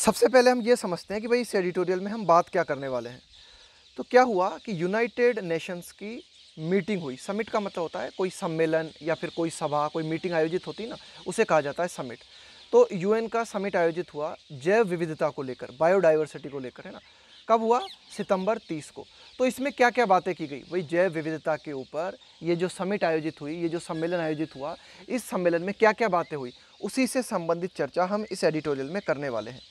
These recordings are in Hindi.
सबसे पहले हम ये समझते हैं कि भाई इस एडिटोरियल में हम बात क्या करने वाले हैं। तो क्या हुआ कि यूनाइटेड नेशंस की मीटिंग हुई। समिट का मतलब होता है कोई सम्मेलन या फिर कोई सभा, कोई मीटिंग आयोजित होती है ना, उसे कहा जाता है समिट। तो यूएन का समिट आयोजित हुआ जैव विविधता को लेकर, बायोडाइवर्सिटी को लेकर, है ना। कब हुआ? सितंबर 30 को। तो इसमें क्या क्या बातें की गई? वही जैव विविधता के ऊपर ये जो समिट आयोजित हुई, ये जो सम्मेलन आयोजित हुआ, इस सम्मेलन में क्या क्या बातें हुई, उसी से संबंधित चर्चा हम इस एडिटोरियल में करने वाले हैं।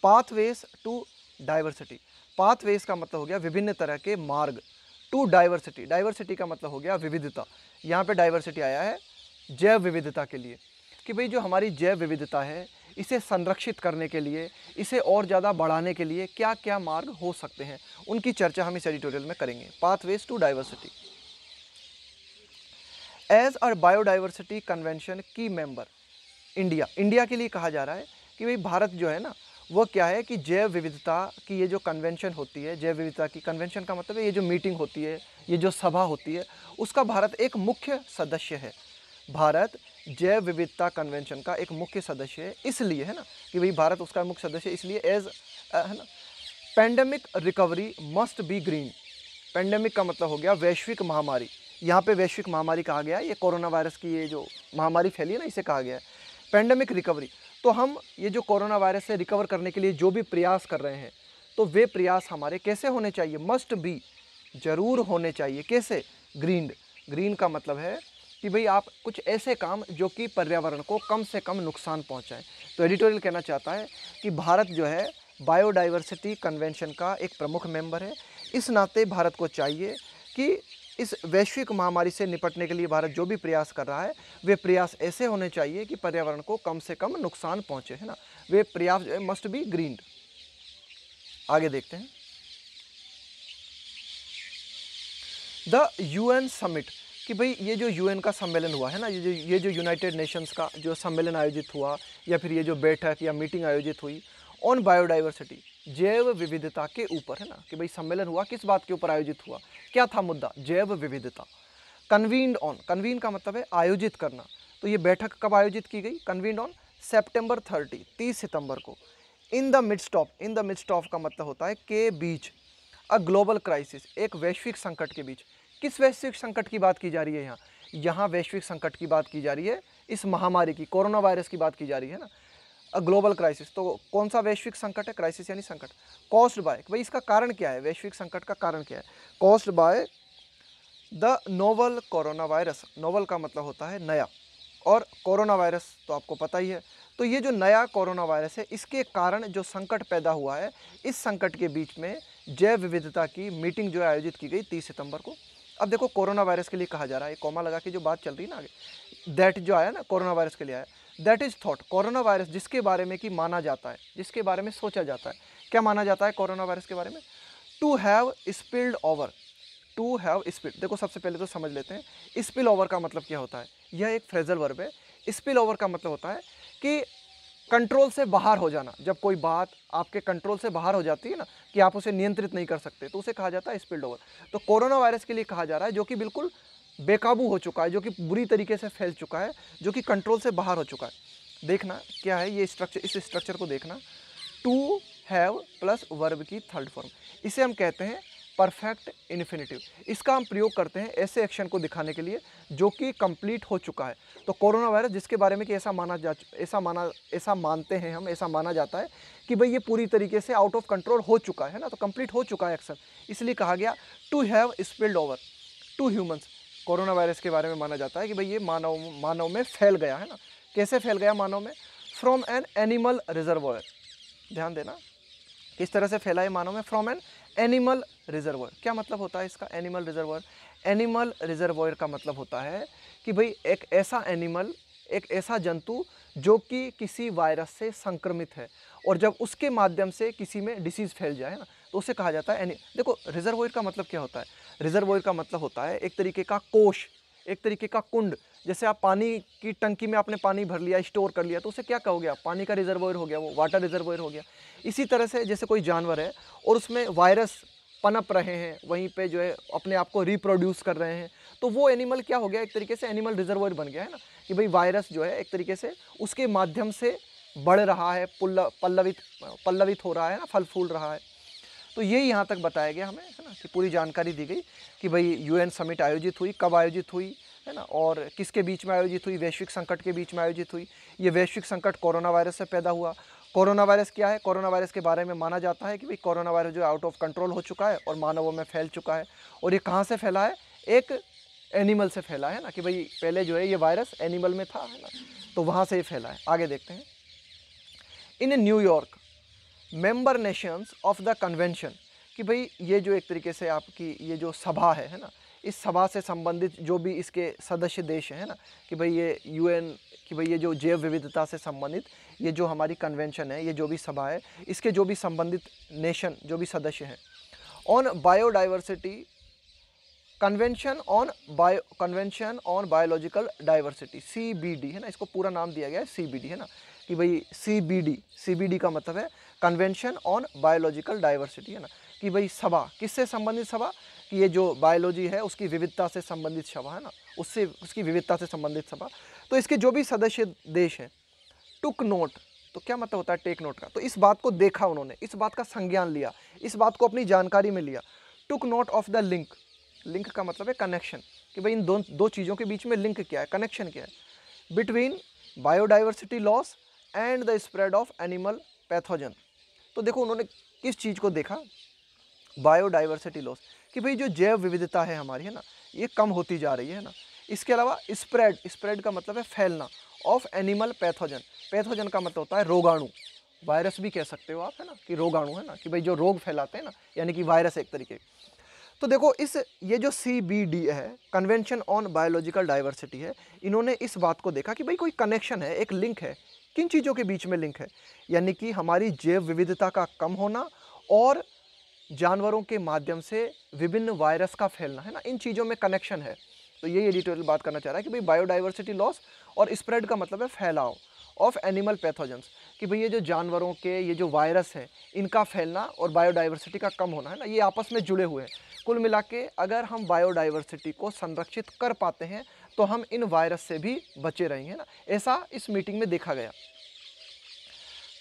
Pathways to diversity. पाथवेज का मतलब हो गया विभिन्न तरह के मार्ग। टू डाइवर्सिटी, डाइवर्सिटी का मतलब हो गया विविधता। यहाँ पे डाइवर्सिटी आया है जैव विविधता के लिए, कि भाई जो हमारी जैव विविधता है इसे संरक्षित करने के लिए, इसे और ज़्यादा बढ़ाने के लिए क्या क्या मार्ग हो सकते हैं, उनकी चर्चा हम इस एडिटोरियल में करेंगे। Pathways to diversity. As a biodiversity convention की मेंबर इंडिया, इंडिया के लिए कहा जा रहा है कि भाई भारत जो है ना, वो क्या है कि जैव विविधता की ये जो कन्वेंशन होती है, जैव विविधता की कन्वेंशन का मतलब है ये जो मीटिंग होती है, ये जो सभा होती है, उसका भारत एक मुख्य सदस्य है। भारत जैव विविधता कन्वेंशन का एक मुख्य सदस्य है, इसलिए, है ना, कि भाई भारत उसका मुख्य सदस्य है, इसलिए एज, है ना, pandemic recovery must be green. Pandemic का मतलब हो गया वैश्विक महामारी। यहाँ पे वैश्विक महामारी कहा गया है, ये कोरोना वायरस की ये जो महामारी फैली है ना, इसे कहा गया है पेंडेमिक रिकवरी। तो हम ये जो कोरोना वायरस से रिकवर करने के लिए जो भी प्रयास कर रहे हैं, तो वे प्रयास हमारे कैसे होने चाहिए? मस्ट बी, जरूर होने चाहिए। कैसे? ग्रीन। ग्रीन का मतलब है कि भाई आप कुछ ऐसे काम जो कि पर्यावरण को कम से कम नुकसान पहुंचाएं। तो एडिटोरियल कहना चाहता है कि भारत जो है बायोडाइवर्सिटी कन्वेंशन का एक प्रमुख मेंबर है। इस नाते भारत को चाहिए कि इस वैश्विक महामारी से निपटने के लिए भारत जो भी प्रयास कर रहा है, वे प्रयास ऐसे होने चाहिए कि पर्यावरण को कम से कम नुकसान पहुंचे, है ना। वे प्रयास जो है मस्ट बी ग्रीन। आगे देखते हैं। द यूएन समिट, कि भाई ये जो यूएन का सम्मेलन हुआ है ना, ये जो यूनाइटेड नेशंस का जो सम्मेलन आयोजित हुआ, या फिर ये जो बैठक या मीटिंग आयोजित हुई ऑन बायोडाइवर्सिटी, जैव विविधता के ऊपर, है ना, कि भाई सम्मेलन हुआ किस बात के ऊपर आयोजित हुआ, क्या था मुद्दा? जैव विविधता। कन्वीन्ड ऑन, कन्वीन का मतलब है आयोजित करना। तो ये बैठक कब आयोजित की गई? कन्वीन्ड ऑन सितंबर 30 सितंबर को। In the midst of, in the midst of का मतलब होता है के बीच, अ ग्लोबल क्राइसिस, एक वैश्विक संकट के बीच। किस वैश्विक संकट की बात की जा रही है यहाँ? यहाँ वैश्विक संकट की बात की जा रही है, इस महामारी की, कोरोना वायरस की बात की जा रही है ना। अ ग्लोबल क्राइसिस, तो कौन सा वैश्विक संकट है? क्राइसिस यानी संकट। कॉस्ड बाय, भाई इसका कारण क्या है? वैश्विक संकट का कारण क्या है? Caused by the novel corona virus. Novel का मतलब होता है नया, और कोरोना वायरस तो आपको पता ही है। तो ये जो नया कोरोना वायरस है, इसके कारण जो संकट पैदा हुआ है, इस संकट के बीच में जैव विविधता की मीटिंग जो है आयोजित की गई 30 सितंबर को। अब देखो कोरोना वायरस के लिए कहा जा रहा है, कॉमा लगा के जो बात चल रही है ना आगे, दैट जो आया ना कोरोना वायरस के लिए आया, that is thought, corona virus जिसके बारे में कि माना जाता है, जिसके बारे में सोचा जाता है। क्या माना जाता है कोरोना वायरस के बारे में? To have spilled over, to have spill. देखो सबसे पहले तो समझ लेते हैं स्पिल ओवर का मतलब क्या होता है। यह एक फ्रेजल वर्ब है। स्पिल ओवर का मतलब होता है कि कंट्रोल से बाहर हो जाना। जब कोई बात आपके कंट्रोल से बाहर हो जाती है ना, कि आप उसे नियंत्रित नहीं कर सकते, तो उसे कहा जाता है स्पिल्ड ओवर। तो कोरोना वायरस के लिए कहा जा रहा है जो कि बिल्कुल बेकाबू हो चुका है, जो कि बुरी तरीके से फैल चुका है, जो कि कंट्रोल से बाहर हो चुका है। देखना क्या है ये स्ट्रक्चर, इस स्ट्रक्चर को देखना। टू हैव प्लस वर्ब की थर्ड फॉर्म, इसे हम कहते हैं परफेक्ट इन्फिनिटिव। इसका हम प्रयोग करते हैं ऐसे एक्शन को दिखाने के लिए जो कि कंप्लीट हो चुका है। तो कोरोना वायरस जिसके बारे में कि ऐसा मानते हैं हम, ऐसा माना जाता है कि भाई ये पूरी तरीके से आउट ऑफ कंट्रोल हो चुका है ना, तो कंप्लीट हो चुका है एक्शन, इसलिए कहा गया to have spilled over to humans. Corona virus के बारे में माना जाता है कि भाई ये मानव में फैल गया है ना। कैसे फैल गया मानव में? From an animal reservoir. ध्यान देना किस तरह से फैला है मानव में, फ्रॉम एन एनिमल रिजर्वोयर। क्या मतलब होता है इसका? एनिमल रिजर्वोयर, एनिमल रिजर्वोयर का मतलब होता है कि भाई एक ऐसा एनिमल, एक ऐसा जंतु जो कि किसी वायरस से संक्रमित है, और जब उसके माध्यम से किसी में डिसीज फैल जाए ना, तो उसे कहा जाता है देखो रिजर्वोयर का मतलब क्या होता है? रिजर्वोयर का मतलब होता है एक तरीके का कोश, एक तरीके का कुंड। जैसे आप पानी की टंकी में आपने पानी भर लिया, स्टोर कर लिया, तो उसे क्या कहोगे आप? पानी का रिजर्वोयर हो गया, वो वाटर रिजर्वोयर हो गया। इसी तरह से जैसे कोई जानवर है और उसमें वायरस पनप रहे हैं, वहीं पे जो है अपने आप को रिप्रोड्यूस कर रहे हैं, तो वो एनिमल क्या हो गया? एक तरीके से एनिमल रिजर्वोयर बन गया है ना, कि भाई वायरस जो है एक तरीके से उसके माध्यम से बढ़ रहा है, पल्लवित हो रहा है ना, फल फूल रहा है। तो ये यहाँ तक बताया गया हमें, है ना, कि पूरी जानकारी दी गई कि भाई यूएन समिट आयोजित हुई, कब आयोजित हुई, है ना, और किसके बीच में आयोजित हुई, वैश्विक संकट के बीच में आयोजित हुई। ये वैश्विक संकट कोरोना वायरस से पैदा हुआ। कोरोना वायरस क्या है? कोरोना वायरस के बारे में माना जाता है कि भाई कोरोना वायरस जो आउट ऑफ कंट्रोल हो चुका है और मानवों में फैल चुका है। और ये कहाँ से फैला है? एक एनिमल से फैला है ना, कि भाई पहले जो है ये वायरस एनिमल में था, है ना, तो वहाँ से ये फैला है। आगे देखते हैं। In New York member Nations of the convention, कि भाई ये जो एक तरीके से आपकी ये जो सभा है ना, इस सभा से संबंधित जो भी इसके सदस्य देश हैं ना, कि भाई ये यूएन, कि भाई ये जो जैव विविधता से संबंधित ये जो हमारी कन्वेंशन है, ये जो भी सभा है, इसके जो भी संबंधित नेशन जो भी सदस्य हैं, on biodiversity convention on biological diversity, CBD, है ना, इसको पूरा नाम दिया गया है CBD, है ना, कि भाई CBD का मतलब है कन्वेंशन ऑन बायोलॉजिकल डाइवर्सिटी, है ना, कि भाई सभा, किससे संबंधित सभा? कि ये जो बायोलॉजी है उसकी विविधता से संबंधित सभा, है ना, उससे उसकी विविधता से संबंधित सभा। तो इसके जो भी सदस्य देश हैं, टुक नोट, तो क्या मतलब होता है टेक नोट का? तो इस बात को देखा उन्होंने, इस बात का संज्ञान लिया, इस बात को अपनी जानकारी में लिया। Took note of the link, link का मतलब है कनेक्शन, कि भाई इन दो चीज़ों के बीच में लिंक क्या है, कनेक्शन क्या है, between biodiversity loss and the spread of animal pathogen. तो देखो उन्होंने किस चीज़ को देखा, बायोडाइवर्सिटी लॉस, कि भाई जो जैव विविधता है हमारी, है ना, ये कम होती जा रही है ना। इसके अलावा स्प्रेड का मतलब है फैलना, ऑफ एनिमल पैथोजन, पैथोजन का मतलब होता है रोगाणु, वायरस भी कह सकते हो आप, है ना, कि रोगाणु, है ना, कि भाई जो रोग फैलाते हैं ना, यानी कि वायरस एक तरीके। तो देखो ये जो CBD है, कन्वेंशन ऑन बायोलॉजिकल डाइवर्सिटी है, इन्होंने इस बात को देखा कि भाई कोई कनेक्शन है, एक लिंक है, किन चीज़ों के बीच में लिंक है, यानी कि हमारी जैव विविधता का कम होना और जानवरों के माध्यम से विभिन्न वायरस का फैलना, है ना, इन चीज़ों में कनेक्शन है। तो ये एडिटोरियल बात करना चाह रहा है कि भाई बायोडाइवर्सिटी लॉस और स्प्रेड का मतलब है फैलाव ऑफ एनिमल पैथोजेंस, कि भाई ये जो जानवरों के ये जो वायरस है इनका फैलना और बायोडाइवर्सिटी का कम होना, है ना, ये आपस में जुड़े हुए हैं। कुल मिला के अगर हम बायोडाइवर्सिटी को संरक्षित कर पाते हैं तो हम इन वायरस से भी बचे रहेंगे, ना, ऐसा इस मीटिंग में देखा गया।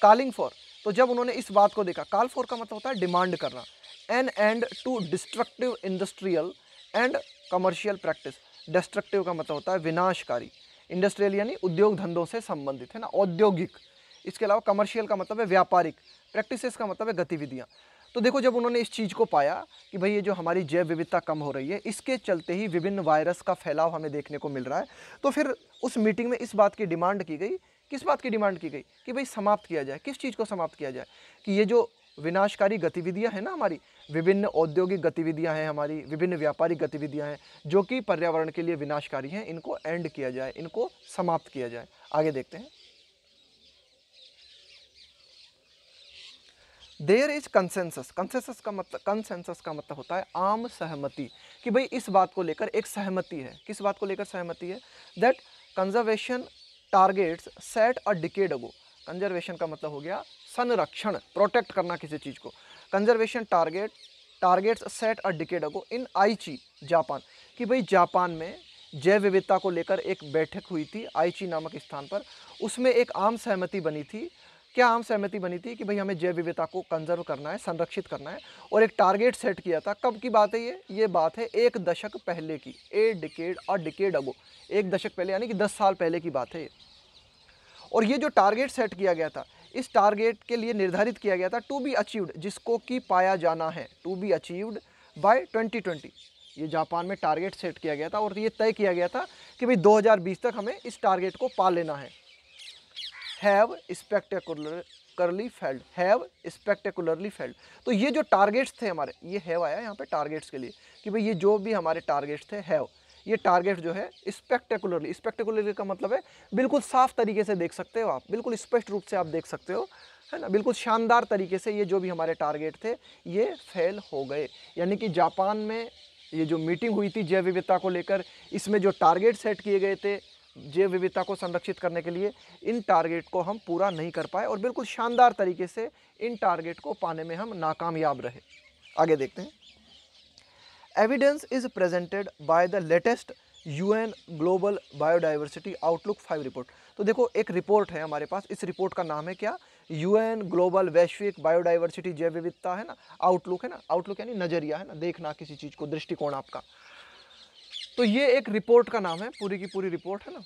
कॉलिंग फॉर, तो जब उन्होंने इस बात को देखा, कॉल फॉर का मतलब होता है डिमांड करना, an end to destructive industrial and commercial practice, destructive का मतलब होता है विनाशकारी, इंडस्ट्रियल यानी उद्योग धंधों से संबंधित, है ना, औद्योगिक। इसके अलावा कमर्शियल का मतलब है व्यापारिक, प्रैक्टिसेस का मतलब है गतिविधियाँ। तो देखो जब उन्होंने इस चीज़ को पाया कि भाई ये जो हमारी जैव विविधता कम हो रही है, इसके चलते ही विभिन्न वायरस का फैलाव हमें देखने को मिल रहा है, तो फिर उस मीटिंग में इस बात की डिमांड की गई, किस बात की डिमांड की गई, कि भाई समाप्त किया जाए, किस चीज़ को समाप्त किया जाए, कि ये जो विनाशकारी गतिविधियां हैं ना, हमारी विभिन्न औद्योगिक गतिविधियां हैं, हमारी विभिन्न व्यापारिक गतिविधियां हैं जो कि पर्यावरण के लिए विनाशकारी हैं, इनको एंड किया जाए, इनको समाप्त किया जाए। आगे देखते हैं। देयर इज कंसेंसस, कंसेंसस का मतलब होता है आम सहमति, कि भाई इस बात को लेकर एक सहमति है, किस बात को लेकर सहमति है, that conservation targets set a decade ago, conservation का मतलब हो गया संरक्षण, प्रोटेक्ट करना किसी चीज़ को, conservation targets set a decade ago in Aichi Japan, कि भाई जापान में जैव विविधता को लेकर एक बैठक हुई थी आईची नामक स्थान पर, उसमें एक आम सहमति बनी थी। क्या आम सहमति बनी थी? कि भाई हमें जैव विविधता को कंजर्व करना है, संरक्षित करना है, और एक टारगेट सेट किया था। कब की बात है ये बात है 1 दशक पहले की, अ डिकेड अगो, 1 दशक पहले यानी कि 10 साल पहले की बात है ये। और ये जो टारगेट सेट किया गया था, इस टारगेट के लिए निर्धारित किया गया था टू बी अचीव्ड, जिसको कि पाया जाना है, टू बी अचीव्ड बाय 2020। ये जापान में टारगेट सेट किया गया था और ये तय किया गया था कि भाई 2020 तक हमें इस टारगेट को पा लेना है। Have spectacularly failed, have spectacularly failed. तो ये जो टारगेट्स थे हमारे, ये हैव आया यहाँ पे टारगेट्स के लिए, कि भाई ये जो भी हमारे टारगेट्स थे हैव, ये टारगेट जो है स्पेक्टेकुलरली का मतलब है बिल्कुल साफ तरीके से देख सकते हो आप, बिल्कुल स्पष्ट रूप से आप देख सकते हो, है ना, बिल्कुल शानदार तरीके से ये जो भी हमारे टारगेट थे ये फेल हो गए। यानी कि जापान में ये जो मीटिंग हुई थी जैव विविधता को लेकर, इसमें जो टारगेट सेट किए गए थे जैव विविधता को संरक्षित करने के लिए, इन टारगेट को हम पूरा नहीं कर पाए और बिल्कुल शानदार तरीके से इन टारगेट को पाने में हम नाकामयाब रहे। आगे देखते हैं। Evidence is presented by the latest UN global biodiversity outlook 5 report. तो देखो एक रिपोर्ट है हमारे पास, इस रिपोर्ट का नाम है क्या, यूएन ग्लोबल वैश्विक बायोडाइवर्सिटी जैव विविधता है ना, आउटलुक है ना, आउटलुक यानी नजरिया है ना, देखना किसी चीज को, दृष्टिकोण आपका। तो ये एक रिपोर्ट का नाम है, पूरी की पूरी रिपोर्ट है ना।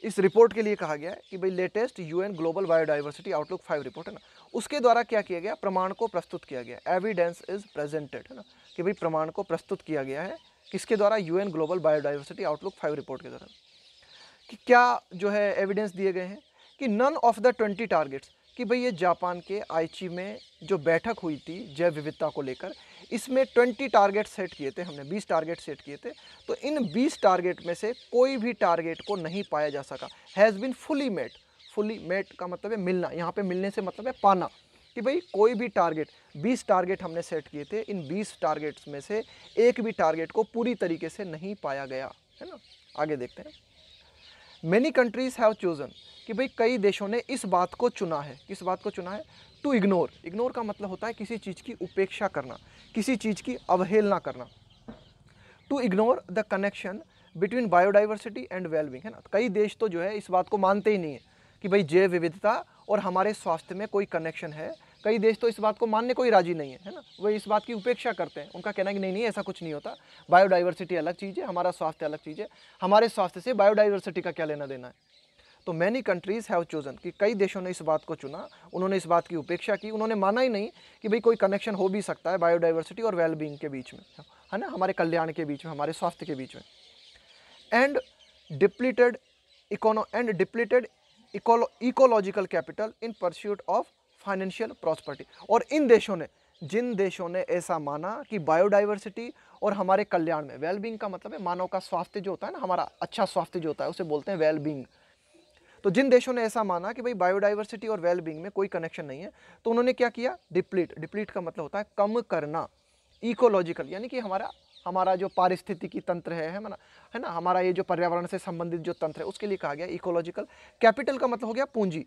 इस रिपोर्ट के लिए कहा गया है कि भाई latest UN global biodiversity outlook 5 report है ना, उसके द्वारा क्या किया गया, प्रमाण को प्रस्तुत किया गया, एविडेंस इज प्रेजेंटेड है ना, कि भाई प्रमाण को प्रस्तुत किया गया है किसके द्वारा, UN global biodiversity outlook 5 report के द्वारा। कि क्या जो है एविडेंस दिए गए हैं कि नन ऑफ द 20 टारगेट्स, कि भाई ये जापान के आइची में जो बैठक हुई थी जैव विविधता को लेकर, इसमें 20 टारगेट सेट किए थे हमने, 20 टारगेट सेट किए थे। तो इन 20 टारगेट में से कोई भी टारगेट को नहीं पाया जा सका, has been fully met. Fully met का मतलब है मिलना, यहाँ पे मिलने से मतलब है पाना, कि भाई कोई भी टारगेट, 20 टारगेट हमने सेट किए थे, इन 20 टारगेट्स में से एक भी टारगेट को पूरी तरीके से नहीं पाया गया है ना। आगे देखते हैं। मैनी कंट्रीज हैव चोजन, कि भाई कई देशों ने इस बात को चुना है, किस बात को चुना है, टू इग्नोर। इग्नोर का मतलब होता है किसी चीज़ की उपेक्षा करना, किसी चीज़ की अवहेलना करना। To ignore the connection between biodiversity and wellbeing है ना। कई देश तो जो है इस बात को मानते ही नहीं है कि भाई जैव विविधता और हमारे स्वास्थ्य में कोई कनेक्शन है। कई देश तो इस बात को मानने को ही राजी नहीं है ना, वो इस बात की उपेक्षा करते हैं। उनका कहना है कि नहीं नहीं ऐसा कुछ नहीं होता, बायोडाइवर्सिटी अलग चीज़ है, हमारा स्वास्थ्य अलग चीज़ है, हमारे स्वास्थ्य से बायोडाइवर्सिटी का क्या लेना देना है। तो मैनी कंट्रीज़ हैव चोजन, कि कई देशों ने इस बात को चुना, उन्होंने इस बात की उपेक्षा की, उन्होंने माना ही नहीं कि भाई कोई कनेक्शन हो भी सकता है बायोडाइवर्सिटी और वेलबींग के बीच में, है ना, हमारे कल्याण के बीच में, हमारे स्वास्थ्य के बीच में। And depleted ecological capital in pursuit of financial prosperity. और इन देशों ने, जिन देशों ने ऐसा माना कि बायोडाइवर्सिटी और हमारे कल्याण में, वेलबींग का मतलब है मानव का स्वास्थ्य जो होता है ना, हमारा अच्छा स्वास्थ्य जो होता है उसे बोलते हैं वेलबींग। तो जिन देशों ने ऐसा माना कि भाई बायोडाइवर्सिटी और वेलबींग में कोई कनेक्शन नहीं है, तो उन्होंने क्या किया, डिप्लीट का मतलब होता है कम करना, इकोलॉजिकल यानी कि हमारा जो पारिस्थितिकी तंत्र है ना, हमारा ये जो पर्यावरण से संबंधित जो तंत्र है उसके लिए कहा गया इकोलॉजिकल। कैपिटल का मतलब हो गया पूंजी।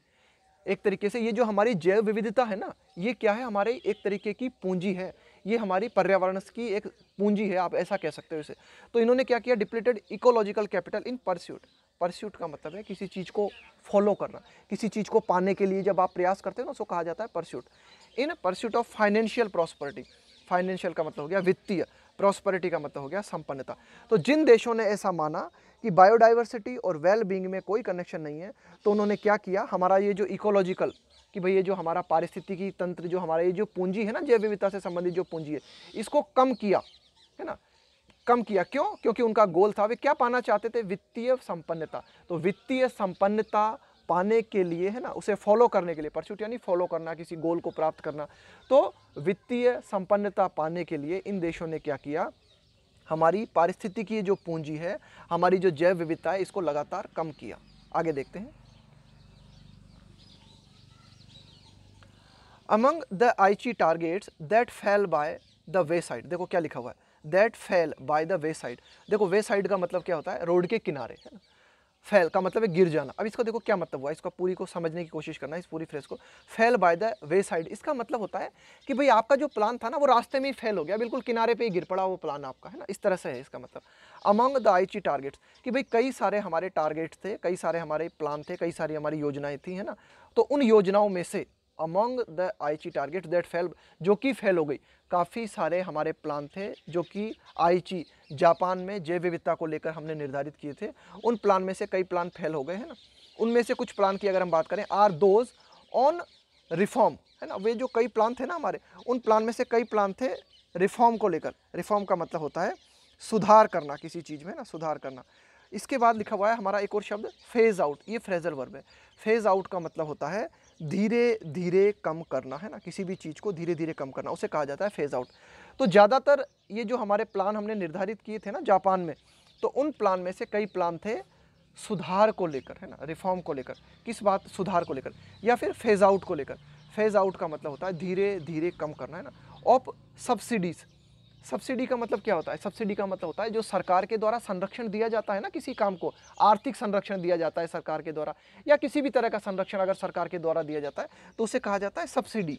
एक तरीके से ये जो हमारी जैव विविधता है ना, ये क्या है, हमारे एक तरीके की पूंजी है, ये हमारी पर्यावरण की एक पूंजी है, आप ऐसा कह सकते हो इसे। तो इन्होंने क्या किया, depleted ecological capital in pursuit. Pursuit का मतलब है किसी चीज़ को फॉलो करना, किसी चीज़ को पाने के लिए जब आप प्रयास करते हो ना उसको कहा जाता है pursuit. In pursuit of financial prosperity, financial का मतलब हो गया वित्तीय, प्रॉस्पेरिटी का मतलब हो गया संपन्नता। तो जिन देशों ने ऐसा माना कि बायोडाइवर्सिटी और वेल बीइंग में कोई कनेक्शन नहीं है, तो उन्होंने क्या किया, हमारा ये जो इकोलॉजिकल, कि भाई ये जो हमारा पारिस्थितिकी तंत्र, जो हमारा ये जो पूंजी है ना, जैव विविधता से संबंधित जो पूंजी है, इसको कम किया है ना, कम किया। क्यों? क्योंकि उनका गोल था, वे क्या पाना चाहते थे, वित्तीय संपन्नता। तो वित्तीय संपन्नता पाने के लिए है ना, उसे फॉलो करने के लिए, परस्यूट यानी फॉलो करना, किसी गोल को प्राप्त करना। तो वित्तीय संपन्नता पाने के लिए इन देशों ने क्या किया, हमारी पारिस्थितिकी जो पूंजी है, हमारी जो जैव विविधता है, इसको लगातार कम किया। आगे देखते हैं। अमंग द आईची targets that fell by the way side, देखो क्या लिखा हुआ है, that fell by the way side. देखो वे साइड का मतलब क्या होता है, रोड के किनारे, है ना। फेल का मतलब है गिर जाना। अब इसको देखो क्या मतलब हुआ, इसका पूरी को समझने की कोशिश करना है, इस पूरी फ्रेज को। Fail by the way side, इसका मतलब होता है कि भाई आपका जो प्लान था ना, वो रास्ते में ही फेल हो गया, बिल्कुल किनारे पे ही गिर पड़ा वो प्लान आपका, है ना, इस तरह से है इसका मतलब। अमंग द आईची टारगेट्स, कि भाई कई सारे हमारे टारगेट्स थे, कई सारे हमारे प्लान थे, कई सारी हमारी योजनाएं थी, है ना। तो उन योजनाओं में से अमंग द आईची टारगेट दैट फेल, जो कि फेल हो गई, काफ़ी सारे हमारे प्लान थे जो कि आईची, जापान में जैव विविधता को लेकर हमने निर्धारित किए थे, उन प्लान में से कई प्लान फेल हो गए, है ना। उनमें से कुछ प्लान की अगर हम बात करें, आर दोज ऑन रिफॉर्म, है ना, वे जो कई प्लान थे ना हमारे, उन प्लान में से कई प्लान थे रिफॉर्म को लेकर। रिफॉर्म का मतलब होता है सुधार करना किसी चीज़ में ना, सुधार करना। इसके बाद लिखा हुआ है हमारा एक और शब्द फेज आउट, ये फ्रेजल वर्ब है। फेज आउट का मतलब होता है धीरे धीरे कम करना, है ना, किसी भी चीज़ को धीरे धीरे कम करना, उसे कहा जाता है फेज आउट। तो ज़्यादातर ये जो हमारे प्लान हमने निर्धारित किए थे ना जापान में, तो उन प्लान में से कई प्लान थे सुधार को लेकर, है ना, रिफॉर्म को लेकर। किस बात, सुधार को लेकर, या फिर फेज आउट को लेकर। फेज आउट का मतलब होता है धीरे धीरे कम करना, है ना। ऑफ सब्सिडीज, सब्सिडी का मतलब क्या होता है, सब्सिडी का मतलब होता है जो सरकार के द्वारा संरक्षण दिया जाता है ना, किसी काम को आर्थिक संरक्षण दिया जाता है सरकार के द्वारा, या किसी भी तरह का संरक्षण अगर सरकार के द्वारा दिया जाता है तो उसे कहा जाता है सब्सिडी।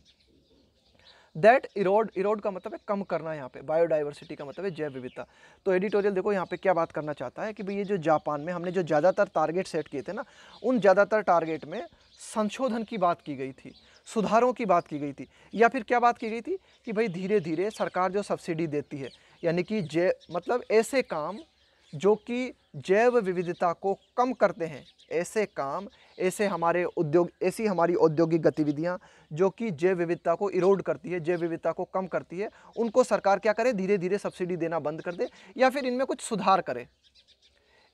दैट इरोड का मतलब है कम करना, यहाँ पे बायोडाइवर्सिटी का मतलब है जैव विविधता। तो एडिटोरियल देखो यहाँ पे क्या बात करना चाहता है कि भाई ये जो जापान में हमने जो ज़्यादातर टारगेट सेट किए थे ना, उन ज़्यादातर टारगेट में संशोधन की बात की गई थी, सुधारों की बात की गई थी, या फिर क्या बात की गई थी कि भाई धीरे धीरे सरकार जो सब्सिडी देती है, यानी कि मतलब ऐसे काम जो कि जैव विविधता को कम करते हैं, ऐसे काम, ऐसे हमारे उद्योग, ऐसी हमारी औद्योगिक गतिविधियां जो कि जैव विविधता को इरोड करती है, जैव विविधता को कम करती है, उनको सरकार क्या करे, धीरे धीरे सब्सिडी देना बंद कर दे या फिर इनमें कुछ सुधार करे।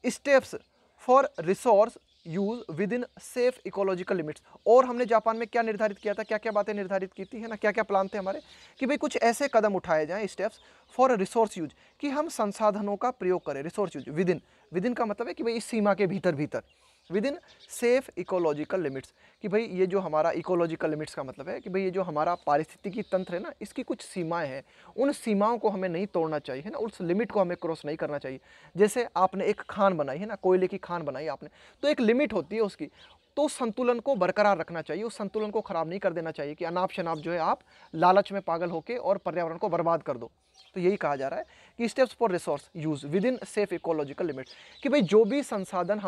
Steps for resource use with in safe ecological limits. और हमने जापान में क्या निर्धारित किया था, क्या क्या बातें निर्धारित की थी, है ना, क्या क्या प्लान थे हमारे, कि भाई कुछ ऐसे कदम उठाए जाएं, स्टेप्स फॉर रिसोर्स यूज, कि हम संसाधनों का प्रयोग करें, रिसोर्स यूज विद इन का मतलब है कि भाई इस सीमा के भीतर भीतर, with in safe ecological limits, कि भाई ये जो हमारा इकोलॉजिकल लिमिट्स का मतलब है कि भाई ये जो हमारा पारिस्थितिकी तंत्र है ना, इसकी कुछ सीमाएं हैं, उन सीमाओं को हमें नहीं तोड़ना चाहिए, है ना, उस लिमिट को हमें क्रॉस नहीं करना चाहिए। जैसे आपने एक खान बनाई है ना, कोयले की खान बनाई आपने, तो एक लिमिट होती है उसकी, तो संतुलन को बरकरार रखना चाहिए, उस संतुलन को खराब नहीं कर देना चाहिए कि अनाप शनाप जो है आप लालच में पागल होकर और पर्यावरण को बर्बाद कर दो। तो यही कहा जा रहा है कि steps for resource use with in safe ecological limit, कि भाई जो भी संसाधन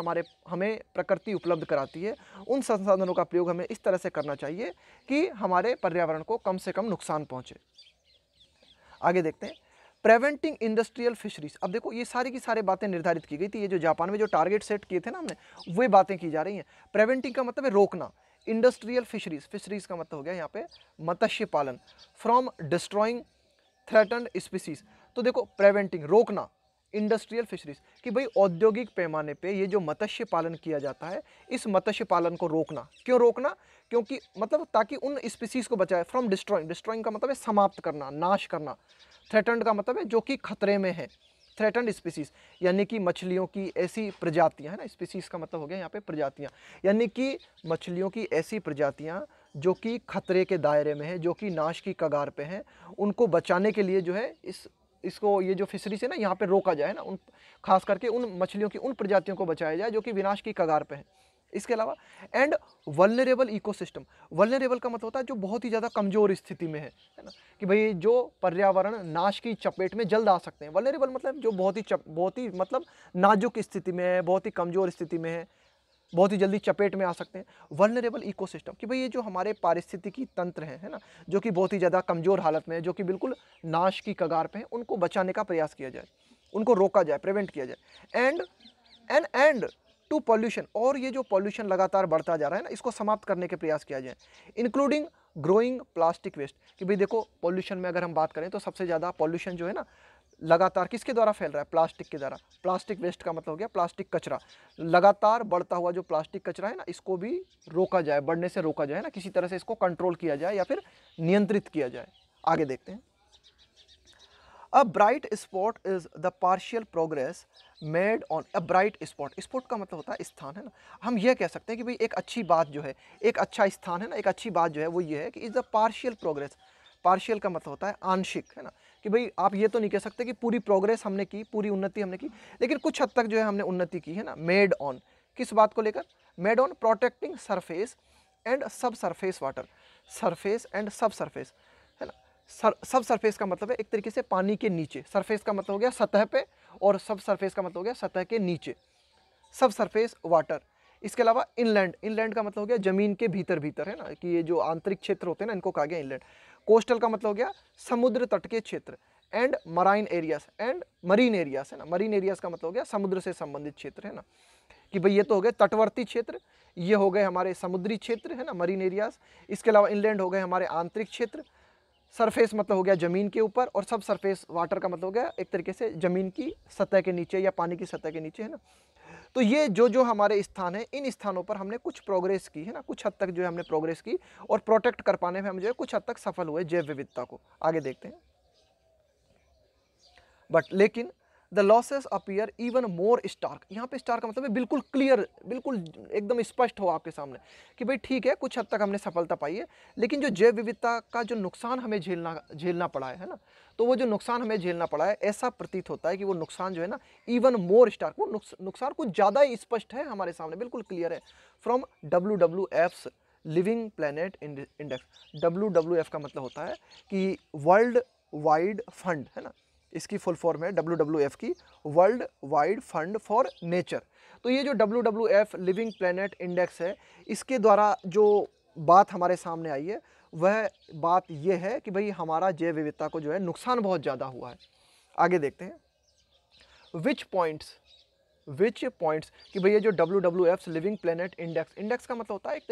हमें प्रकृति उपलब्ध कराती है, उन संसाधनों का प्रयोग हमें इस तरह से करना चाहिए कि हमारे पर्यावरण को कम से कम नुकसान पहुंचे। आगे देखते हैं, प्रिवेंटिंग इंडस्ट्रियल फिशरीज। अब देखो ये सारी की सारी बातें निर्धारित की गई थी, ये जो जापान में जो टारगेट सेट किए थे ना हमने, वे बातें की जा रही हैं। प्रिवेंटिंग का मतलब है रोकना, इंडस्ट्रियल फिशरीज, फिशरीज का मतलब हो गया यहाँ पे मत्स्य पालन, फ्रॉम डिस्ट्रॉइंग थ्रेटन्ड स्पीसीज। तो देखो प्रिवेंटिंग रोकना, इंडस्ट्रियल फिशरीज, कि भाई औद्योगिक पैमाने पे ये जो मत्स्य पालन किया जाता है, इस मत्स्य पालन को रोकना। क्यों रोकना, क्योंकि मतलब ताकि उन स्पीसीज को बचाए, फ्रॉम डिस्ट्रॉइंग, डिस्ट्रॉइंग का मतलब है समाप्त करना, नाश करना, थ्रेटन्ड का मतलब है जो कि खतरे में है, थ्रेटन्ड स्पीसीज यानी कि मछलियों की ऐसी प्रजातियां, है ना, स्पीसीज का मतलब हो गया यहाँ पे प्रजातियां, यानी कि मछलियों की ऐसी प्रजातियां जो कि खतरे के दायरे में है, जो कि नाश की कगार पे हैं, उनको बचाने के लिए जो है इसको ये जो फिशरीज है ना यहाँ पे रोका जाए ना, उन खास करके उन मछलियों की उन प्रजातियों को बचाया जाए जो कि विनाश की कगार पे हैं। इसके अलावा एंड वल्नरेबल इकोसिस्टम, वल्नरेबल का मतलब होता है जो बहुत ही ज़्यादा कमज़ोर स्थिति में है ना, कि भाई जो पर्यावरण नाश की चपेट में जल्द आ सकते हैं। वल्नरेबल मतलब जो बहुत ही मतलब नाजुक स्थिति में है, बहुत ही कमज़ोर स्थिति में है, बहुत ही जल्दी चपेट में आ सकते हैं। वल्नरेबल इकोसिस्टम, कि भाई ये जो हमारे पारिस्थितिकी तंत्र हैं, है ना, जो कि बहुत ही ज़्यादा कमज़ोर हालत में है, जो कि बिल्कुल नाश की कगार पे हैं, उनको बचाने का प्रयास किया जाए, उनको रोका जाए, प्रिवेंट किया जाए। एंड टू पॉल्यूशन, और ये जो पॉल्यूशन लगातार बढ़ता जा रहा है ना, इसको समाप्त करने के प्रयास किया जाए, इंक्लूडिंग ग्रोइंग प्लास्टिक वेस्ट, कि भाई देखो पॉल्यूशन में अगर हम बात करें तो सबसे ज़्यादा पॉल्यूशन जो है ना लगातार किसके द्वारा फैल रहा है, प्लास्टिक के द्वारा। प्लास्टिक वेस्ट का मतलब हो गया प्लास्टिक कचरा, लगातार बढ़ता हुआ जो प्लास्टिक कचरा है ना, इसको भी रोका जाए, बढ़ने से रोका जाए ना, किसी तरह से इसको कंट्रोल किया जाए या फिर नियंत्रित किया जाए। आगे देखते हैं, a bright spot is the partial progress made on a bright spot, spot का मतलब होता है स्थान, है ना, हम यह कह सकते हैं कि भाई एक अच्छी बात जो है, एक अच्छा स्थान है ना, एक अच्छी बात जो है वो ये है कि is the partial progress, partial का मतलब होता है आंशिक, है ना, कि भाई आप ये तो नहीं कह सकते कि पूरी प्रोग्रेस हमने की, पूरी उन्नति हमने की, लेकिन कुछ हद तक जो है हमने उन्नति की, है ना। मेड ऑन किस बात को लेकर, made on protecting surface and सब सरफेस वाटर, सरफेस एंड सब सरफेस, है ना। सब सरफेस का मतलब है एक तरीके से पानी के नीचे, सरफेस का मतलब हो गया सतह पे, और सब सरफेस का मतलब हो गया सतह के नीचे, सब सरफेस वाटर। इसके अलावा इनलैंड, इनलैंड का मतलब हो गया जमीन के भीतर भीतर, है ना, कि ये जो आंतरिक क्षेत्र होते हैं ना, इनको कहा गया इनलैंड। कोस्टल का मतलब हो गया समुद्र तट के क्षेत्र, and marine areas and marine areas, है ना, मरीन एरियाज का मतलब हो गया समुद्र से संबंधित क्षेत्र, है ना, कि भाई ये तो हो गए तटवर्ती क्षेत्र, ये हो गए हमारे समुद्री क्षेत्र, है ना, मरीन एरियाज। इसके अलावा इनलैंड हो गए हमारे आंतरिक क्षेत्र, सरफेस मतलब हो गया जमीन के ऊपर, और सब सरफेस वाटर का मतलब हो गया एक तरीके से जमीन की सतह के नीचे या पानी की सतह के नीचे, है ना। तो ये जो हमारे स्थान है, इन स्थानों पर हमने कुछ प्रोग्रेस की, है ना, कुछ हद तक जो है हमने प्रोग्रेस की, और प्रोटेक्ट कर पाने में हम जो है कुछ हद तक सफल हुए जैव विविधता को। आगे देखते हैं, बट लेकिन the losses appear even more stark, यहाँ पे स्टार्क का मतलब है बिल्कुल क्लियर, बिल्कुल एकदम स्पष्ट हो आपके सामने कि भाई ठीक है कुछ हद तक हमने सफलता पाई है, लेकिन जो जैव विविधता का जो नुकसान हमें झेलना पड़ा है ना, तो वो जो नुकसान हमें झेलना पड़ा है, ऐसा प्रतीत होता है कि वो नुकसान जो है ना इवन मोर स्टार्क, वो नुकसान कुछ ज़्यादा ही स्पष्ट है हमारे सामने, बिल्कुल क्लियर है। From WWF's living planet index. WWF का मतलब होता है कि वर्ल्ड वाइड फंड, है ना, इसकी फुल फॉर्म है WWF की, world wide fund for nature. तो ये जो WWF लिविंग प्लेनेट इंडेक्स है, इसके द्वारा जो बात हमारे सामने आई है वह बात ये है कि भाई हमारा जैव विविधता को जो है नुकसान बहुत ज़्यादा हुआ है। आगे देखते हैं विच पॉइंट्स कि भैया जो WWF लिविंग प्लेनेट इंडेक्स का मतलब होता है एक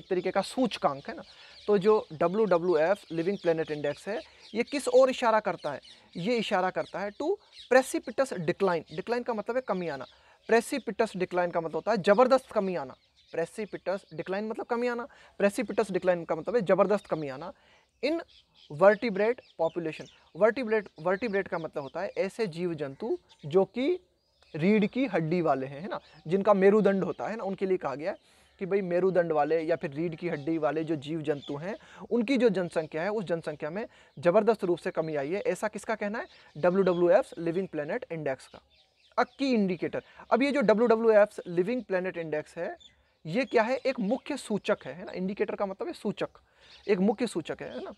तरीके का सूचकांक, है ना। तो जो WWF लिविंग प्लेनेट इंडेक्स है ये किस ओर इशारा करता है, ये इशारा करता है टू प्रेसिपिटस डिक्लाइन का मतलब है कमी आना। प्रेसिपिटस डिक्लाइन का मतलब होता है जबरदस्त कमी आना। प्रेसिपिटस डिक्लाइन मतलब कमी आना, प्रेसिपिटस डिक्लाइन का मतलब है जबरदस्त कमी आना इन वर्टिब्रेट पॉपुलेशन। वर्टिब्रेट का मतलब होता है ऐसे जीव जंतु जो कि रीढ़ की हड्डी वाले हैं, है ना, जिनका मेरुदंड होता है ना, उनके लिए कहा गया है कि भाई मेरुदंड वाले या फिर रीढ़ की हड्डी वाले जो जीव जंतु हैं उनकी जो जनसंख्या है उस जनसंख्या में जबरदस्त रूप से कमी आई है। ऐसा किसका कहना है, WWF लिविंग प्लेनेट इंडेक्स का। अ की इंडिकेटर, अब ये जो WWF लिविंग प्लेनेट इंडेक्स है ये क्या है, एक मुख्य सूचक है ना। इंडिकेटर का मतलब है सूचक, एक मुख्य सूचक है ना।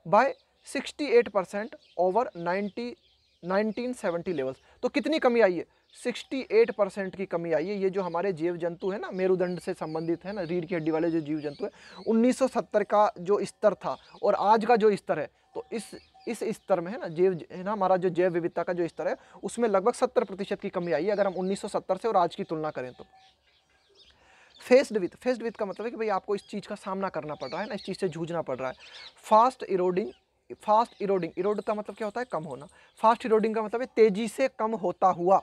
By 68% over 1970 levels. तो कितनी कमी आई है, 68% की कमी आई है। ये जो हमारे जीव जंतु है ना, मेरुदंड से संबंधित है ना, रीढ़ की हड्डी वाले जो जीव जंतु है, 1970 का जो स्तर था और आज का जो स्तर है, तो इस स्तर में है ना जीव है ना, हमारा जो जैव विविधता का जो स्तर है उसमें लगभग 70% की कमी आई है अगर हम 1970 से और आज की तुलना करें तो। फेस्ड विथ का मतलब है कि भाई आपको इस चीज़ का सामना करना पड़ रहा है ना, इस चीज़ से जूझना पड़ रहा है। फास्ट इरोड का मतलब क्या होता है, कम होना। फास्ट इरोडिंग का मतलब है तेजी से कम होता हुआ।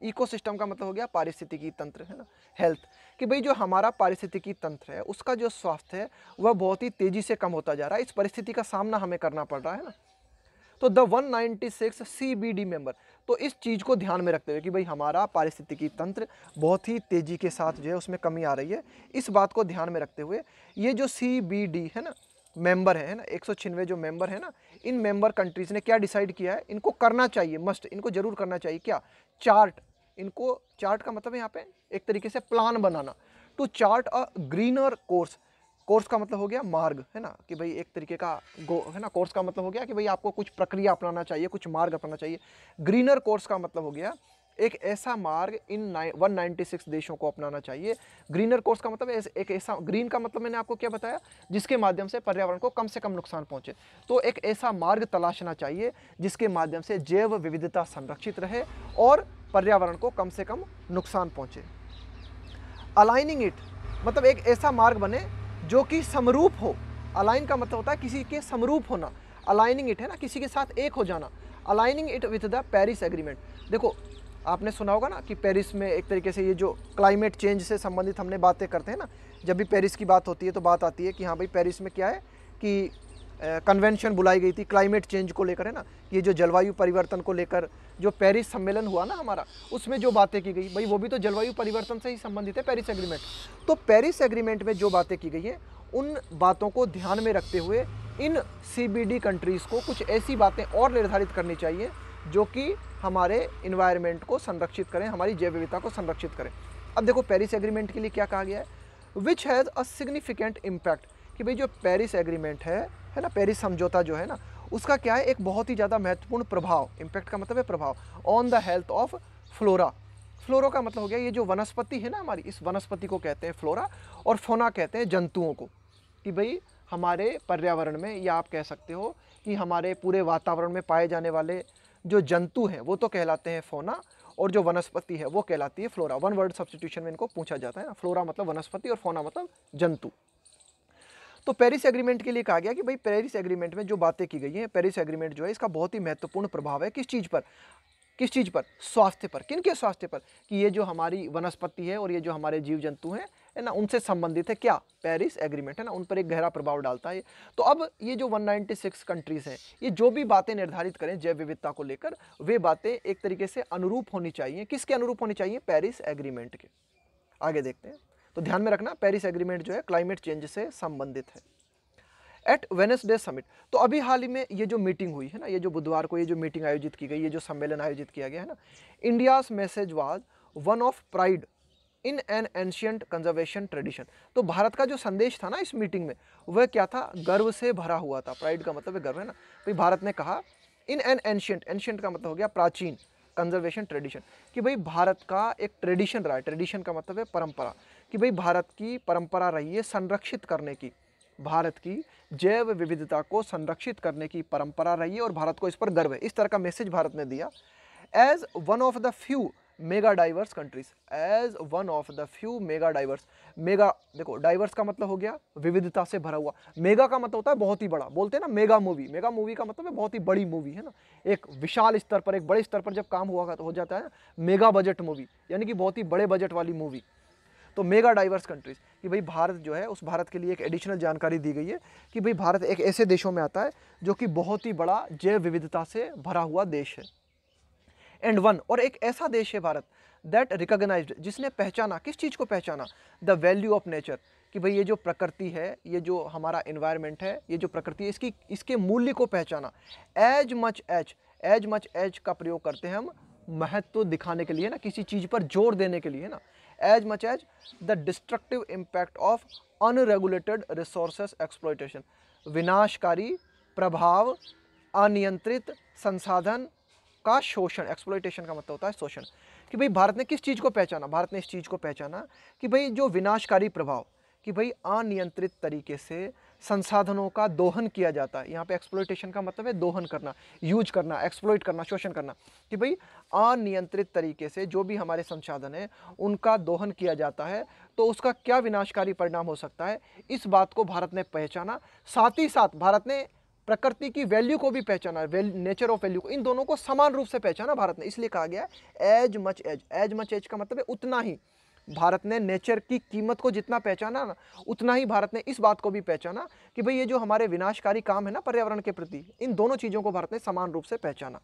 इकोसिस्टम का मतलब हो गया पारिस्थितिकी तंत्र, है ना, हेल्थ, कि भाई जो हमारा पारिस्थितिकी तंत्र है उसका जो स्वास्थ्य है वह बहुत ही तेजी से कम होता जा रहा है। इस परिस्थिति का सामना हमें करना पड़ रहा है ना। तो द 196 CBD मेंबर, तो इस चीज़ को ध्यान में रखते हुए कि भाई हमारा पारिस्थितिकी तंत्र बहुत ही तेज़ी के साथ जो है उसमें कमी आ रही है, इस बात को ध्यान में रखते हुए ये जो CBD है ना मेंबर है ना, 196 जो मेंबर है ना, इन मेंबर कंट्रीज़ ने क्या डिसाइड किया है, इनको करना चाहिए, मस्ट, इनको जरूर करना चाहिए क्या, चार्ट। इनको चार्ट का मतलब है यहाँ पे एक तरीके से प्लान बनाना, to chart a greener course का मतलब हो गया मार्ग, है ना, कि भाई एक तरीके का है ना, कोर्स का मतलब हो गया कि भाई आपको कुछ प्रक्रिया अपनाना चाहिए, कुछ मार्ग अपनाना चाहिए। ग्रीनर कोर्स का मतलब हो गया एक ऐसा मार्ग इन 196 देशों को अपनाना चाहिए। ग्रीनर कोर्स का मतलब एक ऐसा, ग्रीन का मतलब मैंने आपको क्या बताया, जिसके माध्यम से पर्यावरण को कम से कम नुकसान पहुंचे। तो एक ऐसा मार्ग तलाशना चाहिए जिसके माध्यम से जैव विविधता संरक्षित रहे और पर्यावरण को कम से कम नुकसान पहुंचे। अलाइनिंग इट मतलब एक ऐसा मार्ग बने जो कि समरूप हो। अलाइन का मतलब होता है किसी के समरूप होना। अलाइनिंग इट है ना, किसी के साथ एक हो जाना। Aligning it with the Paris agreement. देखो आपने सुना होगा ना कि पेरिस में एक तरीके से ये जो क्लाइमेट चेंज से संबंधित हमने बातें करते हैं ना, जब भी पेरिस की बात होती है तो बात आती है कि हाँ भाई पेरिस में क्या है कि कन्वेंशन बुलाई गई थी क्लाइमेट चेंज को लेकर, है ना, ये जो जलवायु परिवर्तन को लेकर जो पेरिस सम्मेलन हुआ ना हमारा, उसमें जो बातें की गई भाई वो भी तो जलवायु परिवर्तन से ही संबंधित है पेरिस एग्रीमेंट। तो पेरिस एग्रीमेंट में जो बातें की गई हैं उन बातों को ध्यान में रखते हुए इन CBD कंट्रीज़ को कुछ ऐसी बातें और निर्धारित करनी चाहिए जो कि हमारे इन्वायरमेंट को संरक्षित करें, हमारी जैव विविधता को संरक्षित करें। अब देखो पेरिस एग्रीमेंट के लिए क्या कहा गया है, which has a significant impact, कि भाई जो पेरिस एग्रीमेंट है ना, पेरिस समझौता जो है ना, उसका क्या है, एक बहुत ही ज़्यादा महत्वपूर्ण प्रभाव, इम्पैक्ट का मतलब है प्रभाव, on the health of flora. Flora का मतलब हो गया ये जो वनस्पति है ना हमारी, इस वनस्पति को कहते हैं फ्लोरा, और फोना कहते हैं जंतुओं को। कि भाई हमारे पर्यावरण में, या आप कह सकते हो कि हमारे पूरे वातावरण में पाए जाने वाले जो जंतु हैं वो तो कहलाते हैं फोना, और जो वनस्पति है वो कहलाती है फ्लोरा। वन वर्ड सब्स्टिट्यूशन में इनको पूछा जाता है ना, फ्लोरा मतलब वनस्पति और फोना मतलब जंतु। तो पेरिस एग्रीमेंट के लिए कहा गया कि भाई पेरिस एग्रीमेंट में जो बातें की गई हैं, पेरिस एग्रीमेंट जो है इसका बहुत ही महत्वपूर्ण प्रभाव है किस चीज़ पर, स्वास्थ्य पर। किन के स्वास्थ्य पर, कि ये जो हमारी वनस्पति है और ये जो हमारे जीव जंतु हैं है ना, उनसे संबंधित है क्या, पेरिस एग्रीमेंट, है ना, उन पर एक गहरा प्रभाव डालता है। तो अब ये जो 196 कंट्रीज़ हैं, ये जो भी बातें निर्धारित करें जैव विविधता को लेकर, वे बातें एक तरीके से अनुरूप होनी चाहिए। किसके अनुरूप होनी चाहिए, पेरिस एग्रीमेंट के। आगे देखते हैं, तो ध्यान में रखना पेरिस एग्रीमेंट जो है क्लाइमेट चेंज से संबंधित है। एट वेडनेसडे समिट, तो अभी हाल ही में ये जो मीटिंग हुई है ना, ये जो बुधवार को ये जो मीटिंग आयोजित की गई, ये जो सम्मेलन आयोजित किया गया है ना, India's message was one of pride, in an ancient conservation tradition. तो भारत का जो संदेश था ना इस मीटिंग में, वह क्या था, गर्व से भरा हुआ था। प्राइड का मतलब है गर्व, है ना। भाई भारत ने कहा इन एन एंशियंट, एंशियंट का मतलब हो गया प्राचीन, कंजर्वेशन ट्रेडिशन, कि भाई भारत का एक ट्रेडिशन रहा है, ट्रेडिशन का मतलब है परंपरा, कि भाई भारत की परंपरा रही है संरक्षित करने की, भारत की जैव विविधता को संरक्षित करने की परंपरा रही है और भारत को इस पर गर्व है। इस तरह का मैसेज भारत ने दिया। As one of the few mega diverse countries, as one of the few mega diverse, mega देखो डाइवर्स का मतलब हो गया विविधता से भरा हुआ, मेगा का मतलब होता है बहुत ही बड़ा, बोलते हैं ना मेगा मूवी, मेगा मूवी का मतलब है बहुत ही बड़ी मूवी, है ना। एक विशाल स्तर पर, एक बड़े स्तर पर जब काम हुआ हो जाता है मेगा बजट मूवी, यानी कि बहुत ही बड़े बजट वाली मूवी। तो मेगा डाइवर्स कंट्रीज, कि भाई भारत जो है, उस भारत के लिए एक एडिशनल जानकारी दी गई है कि भाई भारत एक ऐसे देशों में आता है जो कि बहुत ही बड़ा जैव विविधता से भरा हुआ देश है। एंड वन, और एक ऐसा देश है भारत दैट रिकॉग्नाइज्ड, जिसने पहचाना, किस चीज़ को पहचाना, द वैल्यू ऑफ नेचर, कि भाई ये जो प्रकृति है, ये जो हमारा एनवायरनमेंट है, ये जो प्रकृति है, इसके मूल्य को पहचाना। एज मच एज का प्रयोग करते हैं हम महत्व दिखाने के लिए ना, किसी चीज़ पर जोर देने के लिए ना। As much as the destructive impact of unregulated resources exploitation, विनाशकारी प्रभाव अनियंत्रित संसाधन का शोषण, एक्सप्लॉयटेशन का मतलब होता है शोषण। कि भाई भारत ने किस चीज़ को पहचाना, भारत ने इस चीज़ को पहचाना कि भाई जो विनाशकारी प्रभाव, कि भाई अनियंत्रित तरीके से संसाधनों का दोहन किया जाता है। यहाँ पे एक्सप्लॉयटेशन का मतलब है दोहन करना, यूज करना, एक्सप्लॉइट करना, शोषण करना, कि भाई अनियंत्रित तरीके से जो भी हमारे संसाधन हैं उनका दोहन किया जाता है, तो उसका क्या विनाशकारी परिणाम हो सकता है, इस बात को भारत ने पहचाना। साथ ही साथ भारत ने प्रकृति की वैल्यू को भी पहचाना, नेचर ऑफ वैल्यू को, इन दोनों को समान रूप से पहचाना भारत ने। इसलिए कहा गया as much as, as much as का मतलब है उतना ही। भारत ने नेचर की कीमत को जितना पहचाना ना, उतना ही भारत ने इस बात को भी पहचाना कि भाई ये जो हमारे विनाशकारी काम है ना पर्यावरण के प्रति, इन दोनों चीज़ों को भारत ने समान रूप से पहचाना।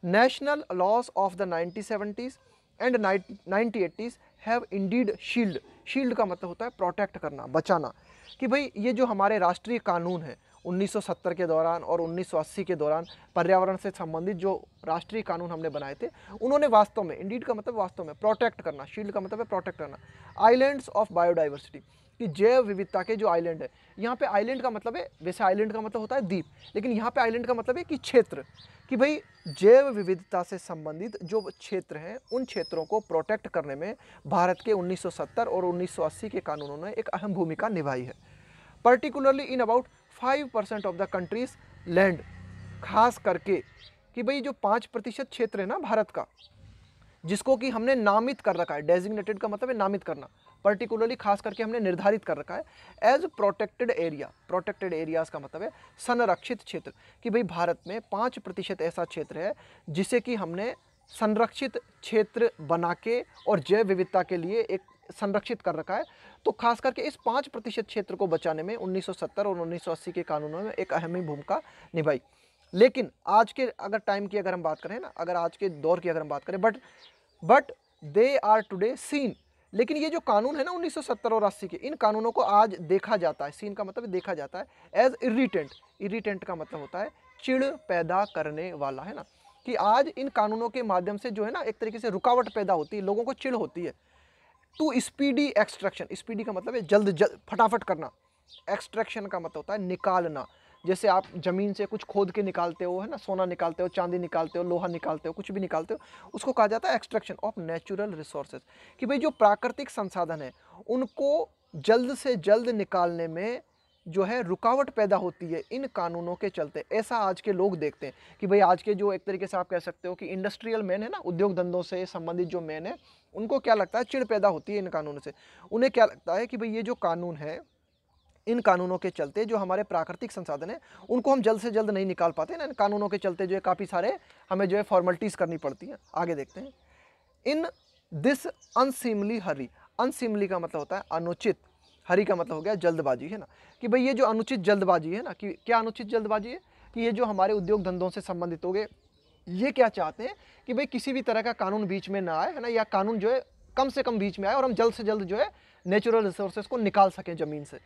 National loss of the 1970s and 1980s have Indeed shield, shield का मतलब होता है प्रोटेक्ट करना, बचाना, कि भाई ये जो हमारे राष्ट्रीय कानून है 1970 के दौरान और 1980 के दौरान पर्यावरण से संबंधित जो राष्ट्रीय कानून हमने बनाए थे, उन्होंने वास्तव में, इंडीड का मतलब वास्तव में, प्रोटेक्ट करना, शील्ड का मतलब है प्रोटेक्ट करना, आइलैंड्स ऑफ बायोडाइवर्सिटी, कि जैव विविधता के जो आइलैंड है, यहाँ पे आइलैंड का मतलब है, वैसे आइलैंड का मतलब होता है द्वीप, लेकिन यहाँ पे आइलैंड का मतलब है कि क्षेत्र, कि भाई जैव विविधता से संबंधित जो क्षेत्र हैं उन क्षेत्रों को प्रोटेक्ट करने में भारत के 1970 और 1980 के कानूनों ने एक अहम भूमिका निभाई है। Particularly in about 5% of the countries land, खास करके कि भाई जो 5% क्षेत्र है ना भारत का, जिसको कि हमने नामित कर रखा है, डेजिग्नेटेड का मतलब है नामित करना, पर्टिकुलरली खास करके हमने निर्धारित कर रखा है as protected area, protected areas का मतलब है संरक्षित क्षेत्र, कि भाई भारत में 5% ऐसा क्षेत्र है जिसे कि हमने संरक्षित क्षेत्र बना के और जैव विविधता के लिए एक संरक्षित कर रखा है। तो खास करके इस 5% क्षेत्र को बचाने में 1970 और 1980 के कानूनों में एक अहम भूमिका निभाई। लेकिन आज के अगर टाइम की अगर हम बात करें ना, अगर आज के दौर की अगर हम बात करें, but they are today seen, लेकिन ये जो कानून है ना 1970 और 80 के, इन कानूनों को आज देखा जाता है, सीन का मतलब देखा जाता है एज इरिटेंट, इरिटेंट का मतलब होता है चिड़ पैदा करने वाला, है ना, कि आज इन कानूनों के माध्यम से जो है ना एक तरीके से रुकावट पैदा होती है, लोगों को चिड़ होती है। टू स्पीडी एक्सट्रैक्शन, स्पीडी का मतलब है जल्द फटाफट करना, एक्सट्रैक्शन का मतलब होता है निकालना, जैसे आप जमीन से कुछ खोद के निकालते हो, है ना, सोना निकालते हो, चांदी निकालते हो, लोहा निकालते हो, कुछ भी निकालते हो, उसको कहा जाता है एक्सट्रैक्शन ऑफ नेचुरल रिसोर्सेज, कि भाई जो प्राकृतिक संसाधन है उनको जल्द से जल्द निकालने में जो है रुकावट पैदा होती है इन कानूनों के चलते। ऐसा आज के लोग देखते हैं कि भाई आज के जो एक तरीके से आप कह सकते हो कि इंडस्ट्रियल मैन है ना, उद्योग धंधों से संबंधित जो मैन है, उनको क्या लगता है, चिड़ पैदा होती है इन कानूनों से। उन्हें क्या लगता है कि भाई ये जो कानून है, इन कानूनों के चलते जो हमारे प्राकृतिक संसाधन है उनको हम जल्द से जल्द नहीं निकाल पाते ना, इन कानूनों के चलते जो है काफ़ी सारे हमें जो है फॉर्मेलिटीज़ करनी पड़ती हैं। आगे देखते हैं। इन दिस अनसीमली हरी, अनसीमली का मतलब होता है अनुचित, हरी का मतलब हो गया जल्दबाजी, है ना, कि भाई ये जो अनुचित जल्दबाजी है ना, कि क्या अनुचित जल्दबाजी है, कि ये जो हमारे उद्योग धंधों से संबंधित हो गए, ये क्या चाहते हैं कि भाई किसी भी तरह का कानून बीच में ना आए, है ना, या कानून जो है कम से कम बीच में आए और हम जल्द से जल्द जो है नेचुरल रिसोर्सेज को निकाल सकें ज़मीन से।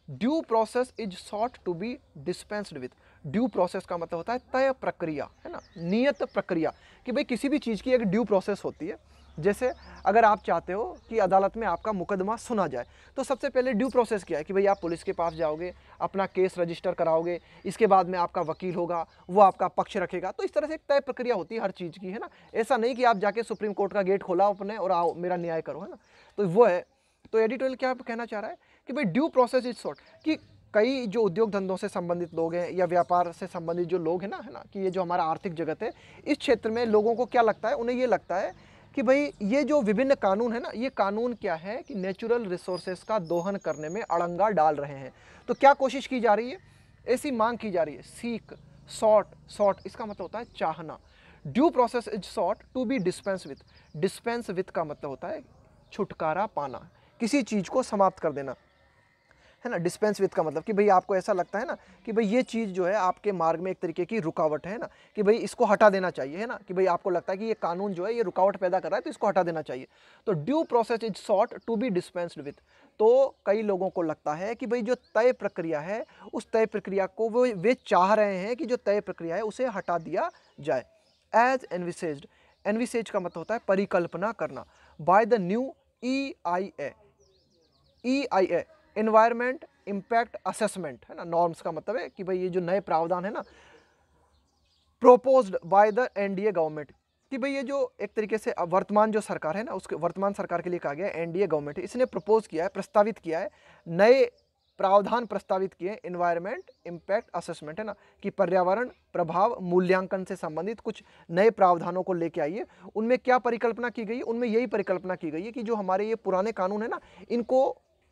Due process is sought to be dispensed with, due process का मतलब होता है तय प्रक्रिया, है ना, नियत प्रक्रिया, कि भाई किसी भी चीज़ की एक ड्यू प्रोसेस होती है जैसे अगर आप चाहते हो कि अदालत में आपका मुकदमा सुना जाए, तो सबसे पहले ड्यू प्रोसेस क्या है कि भाई आप पुलिस के पास जाओगे, अपना केस रजिस्टर कराओगे, इसके बाद में आपका वकील होगा, वो आपका पक्ष रखेगा। तो इस तरह से एक तय प्रक्रिया होती है हर चीज़ की, है ना। ऐसा नहीं कि आप जाके सुप्रीम कोर्ट का गेट खोला अपने और आओ मेरा न्याय करो, है ना। तो वो है। तो एडिटोरियल क्या कहना चाह रहा है कि भाई ड्यू प्रोसेस इज सॉर्ट, कि कई जो उद्योग धंधों से संबंधित लोग हैं या व्यापार से संबंधित जो लोग हैं ना, है ना, कि ये जो हमारा आर्थिक जगत है, इस क्षेत्र में लोगों को क्या लगता है, उन्हें ये लगता है कि भाई ये जो विभिन्न कानून है ना, ये कानून क्या है कि नेचुरल रिसोर्सेज का दोहन करने में अड़ंगा डाल रहे हैं। तो क्या कोशिश की जा रही है, ऐसी मांग की जा रही है, सीक, सॉर्ट इसका मतलब होता है चाहना। Due process is sought to be dispense with. Dispense with का मतलब होता है छुटकारा पाना, किसी चीज को समाप्त कर देना, है ना। डिस्पेंस विथ का मतलब कि भाई आपको ऐसा लगता है ना कि भाई ये चीज़ जो है आपके मार्ग में एक तरीके की रुकावट है ना, कि भाई इसको हटा देना चाहिए, है ना, कि भाई आपको लगता है कि ये कानून जो है ये रुकावट पैदा कर रहा है, तो इसको हटा देना चाहिए। तो due process is sought to be dispensed with. तो कई लोगों को लगता है कि भाई जो तय प्रक्रिया है, उस तय प्रक्रिया को वे चाह रहे हैं कि जो तय प्रक्रिया है उसे हटा दिया जाए। एज एनविसेज्ड, एनविसेज का मतलब होता है परिकल्पना करना, by the new EIA, environment impact assessment, है ना। नॉर्म्स का मतलब है कि भाई ये जो नए प्रावधान है ना, proposed by the NDA government, कि भाई ये जो एक तरीके से वर्तमान जो सरकार है ना, उसके वर्तमान सरकार के लिए कहा गया है NDA गवर्नमेंट, इसने प्रपोज किया है, प्रस्तावित किया है, नए प्रावधान प्रस्तावित किए एनवायरमेंट इम्पैक्ट असेसमेंट, है ना, कि पर्यावरण प्रभाव मूल्यांकन से संबंधित कुछ नए प्रावधानों को लेके आइए। उनमें क्या परिकल्पना की गई है, उनमें यही परिकल्पना की गई है कि जो हमारे ये पुराने कानून है ना, इनको